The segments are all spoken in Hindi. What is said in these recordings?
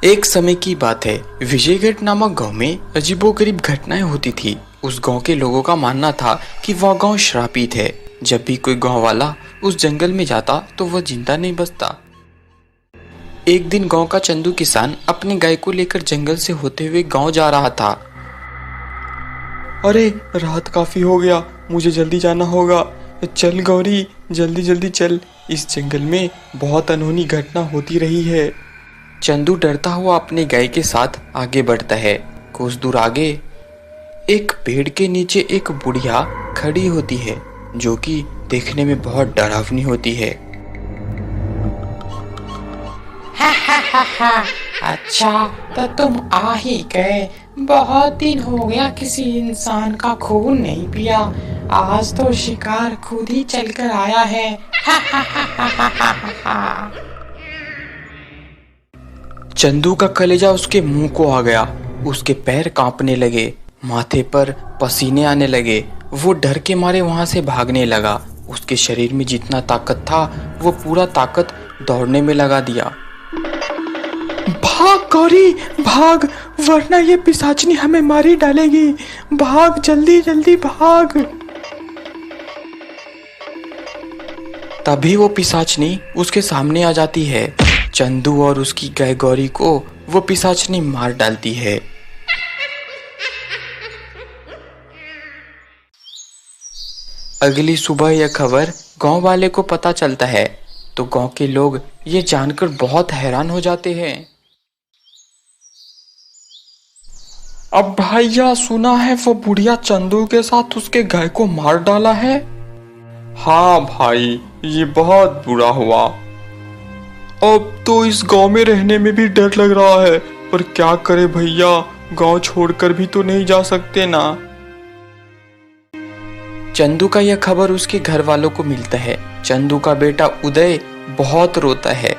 एक समय की बात है। विजयगढ़ नामक गांव में अजीबोगरीब घटनाएं होती थी। उस गांव के लोगों का मानना था कि वह गांव श्रापित है। जब भी कोई गांव वाला उस जंगल में जाता तो वह जिंदा नहीं बचता। एक दिन गांव का चंदू किसान अपनी गाय को लेकर जंगल से होते हुए गांव जा रहा था। अरे रात काफी हो गया, मुझे जल्दी जाना होगा। चल गौरी, जल्दी जल्दी चल, इस जंगल में बहुत अनहोनी घटना होती रही है। चंदू डरता हुआ अपने गाय के साथ आगे बढ़ता है। कुछ दूर आगे एक पेड़ के नीचे एक बुढ़िया खड़ी होती है, जो कि देखने में बहुत डरावनी होती है। अच्छा, तो तुम आ ही गए। बहुत दिन हो गया किसी इंसान का खून नहीं पिया। आज तो शिकार खुद ही चलकर आया है। चंदू का कलेजा उसके मुंह को आ गया। उसके पैर कांपने लगे, माथे पर पसीने आने लगे। वो डर के मारे वहां से भागने लगा। उसके शरीर में जितना ताकत था वो पूरा ताकत दौड़ने में लगा दिया। भाग गौरी, भाग, वरना ये पिशाचनी हमें मारी डालेगी। भाग, जल्दी जल्दी भाग। तभी वो पिशाचनी उसके सामने आ जाती है। चंदू और उसकी गाय गौरी को वो पिशाचनी मार डालती है। अगली सुबह यह खबर गांव वाले को पता चलता है, तो गांव के लोग ये जानकर बहुत हैरान हो जाते हैं। अब भैया, सुना है वो बुढ़िया चंदू के साथ उसके गाय को मार डाला है। हाँ भाई, ये बहुत बुरा हुआ। अब तो इस गांव में रहने में भी डर लग रहा है, पर क्या करे भैया, गांव छोड़कर भी तो नहीं जा सकते ना। चंदू का यह खबर उसके घर वालों को मिलता है। चंदू का बेटा उदय बहुत रोता है।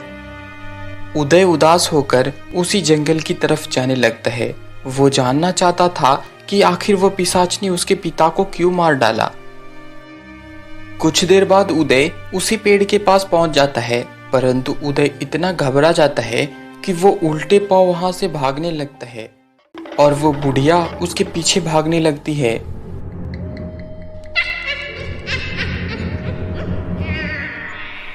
उदय उदास होकर उसी जंगल की तरफ जाने लगता है। वो जानना चाहता था कि आखिर वो पिशाच ने उसके पिता को क्यों मार डाला। कुछ देर बाद उदय उसी पेड़ के पास पहुंच जाता है, परंतु उदय इतना घबरा जाता है कि वो उल्टे पांव वहां से भागने लगता है और वो बुढ़िया उसके पीछे भागने लगती है।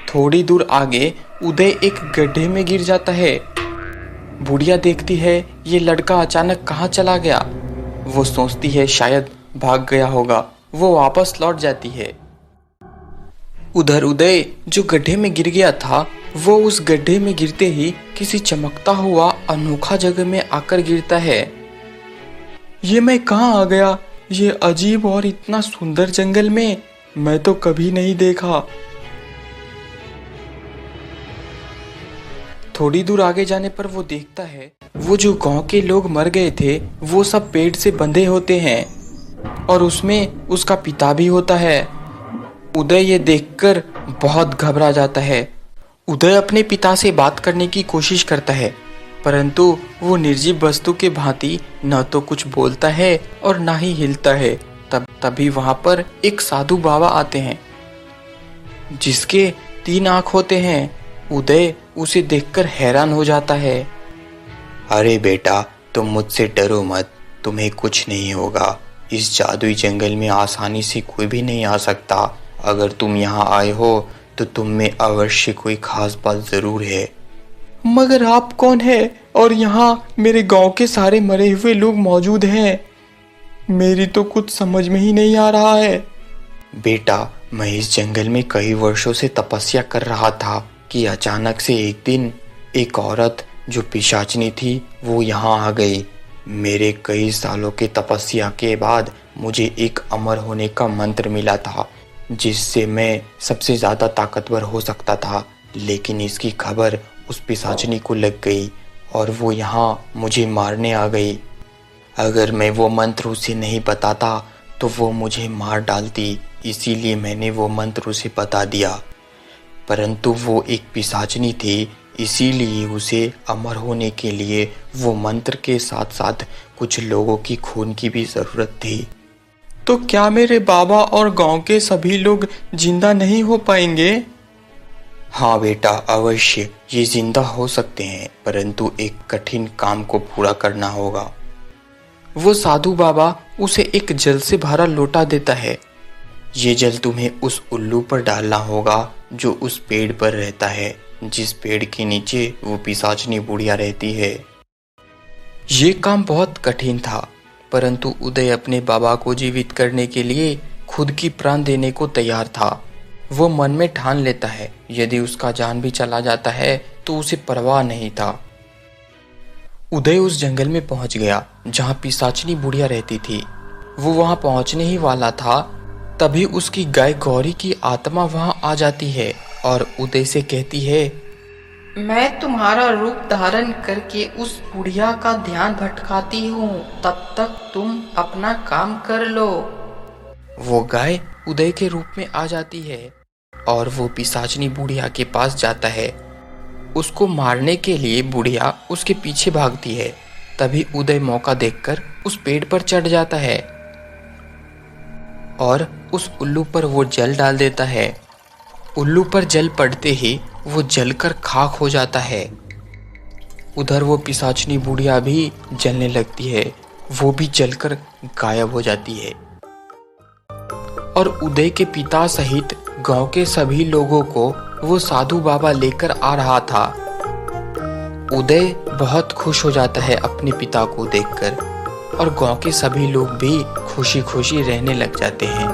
थोड़ी दूर आगे उदय एक गड्ढे में गिर जाता है। बुढ़िया देखती है ये लड़का अचानक कहाँ चला गया। वो सोचती है शायद भाग गया होगा। वो वापस लौट जाती है। उधर उदय जो गड्ढे में गिर गया था, वो उस गड्ढे में गिरते ही किसी चमकता हुआ अनोखा जगह में आकर गिरता है। ये मैं कहाँ आ गया? ये अजीब और इतना सुंदर जंगल में मैं तो कभी नहीं देखा। थोड़ी दूर आगे जाने पर वो देखता है वो जो गांव के लोग मर गए थे वो सब पेड़ से बंधे होते हैं और उसमें उसका पिता भी होता है। उदय ये देखकर बहुत घबरा जाता है। उदय अपने पिता से बात करने की कोशिश करता है, परंतु वो निर्जीव वस्तु के भांति न तो कुछ बोलता है और न ही हिलता है। तभी वहां पर एक साधु बाबा आते हैं जिसके 3 आंख होते हैं। उदय उसे देखकर हैरान हो जाता है। अरे बेटा, तुम मुझसे डरो मत, तुम्हें कुछ नहीं होगा। इस जादुई जंगल में आसानी से कोई भी नहीं आ सकता। अगर तुम यहाँ आए हो तो तुम में अवश्य कोई खास बात जरूर है। मगर आप कौन है और यहाँ मेरे गांव के सारे मरे हुए लोग मौजूद हैं? मेरी तो कुछ समझ में ही नहीं आ रहा है। बेटा, मैं इस जंगल में कई वर्षों से तपस्या कर रहा था कि अचानक से एक दिन एक औरत जो पिशाचनी थी वो यहाँ आ गई। मेरे कई सालों के तपस्या के बाद मुझे एक अमर होने का मंत्र मिला था, जिससे मैं सबसे ज़्यादा ताकतवर हो सकता था। लेकिन इसकी खबर उस पिशाचनी को लग गई और वो यहाँ मुझे मारने आ गई। अगर मैं वो मंत्र उसे नहीं बताता तो वो मुझे मार डालती, इसीलिए मैंने वो मंत्र उसे बता दिया। परंतु वो एक पिशाचनी थी, इसीलिए उसे अमर होने के लिए वो मंत्र के साथ साथ कुछ लोगों की खून की भी ज़रूरत थी। तो क्या मेरे बाबा और गांव के सभी लोग जिंदा नहीं हो पाएंगे? हाँ बेटा, अवश्य ये जिंदा हो सकते हैं, परंतु एक कठिन काम को पूरा करना होगा। वो साधु बाबा उसे एक जल से भरा लोटा देता है। ये जल तुम्हें उस उल्लू पर डालना होगा जो उस पेड़ पर रहता है, जिस पेड़ के नीचे वो पिशाचनी बुढ़िया रहती है। ये काम बहुत कठिन था, परंतु उदय अपने बाबा को जीवित करने के लिए खुद की प्राण देने को तैयार था। वो मन में ठान लेता है, यदि उसका जान भी चला जाता है तो उसे परवाह नहीं था। उदय उस जंगल में पहुंच गया जहां पिशाचनी बुढ़िया रहती थी। वो वहां पहुंचने ही वाला था, तभी उसकी गाय गौरी की आत्मा वहां आ जाती है और उदय से कहती है, मैं तुम्हारा रूप धारण करके उस बुढ़िया का ध्यान भटकाती हूँ, तब तक तुम अपना काम कर लो। वो गाय उदय के रूप में आ जाती है और वो पिशाचनी बुढ़िया के पास जाता है। उसको मारने के लिए बुढ़िया उसके पीछे भागती है। तभी उदय मौका देखकर उस पेड़ पर चढ़ जाता है और उस उल्लू पर वो जल डाल देता है। उल्लू पर जल पड़ते ही वो जलकर खाक हो जाता है। उधर वो पिशाचनी बुढ़िया भी जलने लगती है, वो भी जलकर गायब हो जाती है। और उदय के पिता सहित गांव के सभी लोगों को वो साधु बाबा लेकर आ रहा था। उदय बहुत खुश हो जाता है अपने पिता को देखकर और गांव के सभी लोग भी खुशी खुशी रहने लग जाते हैं।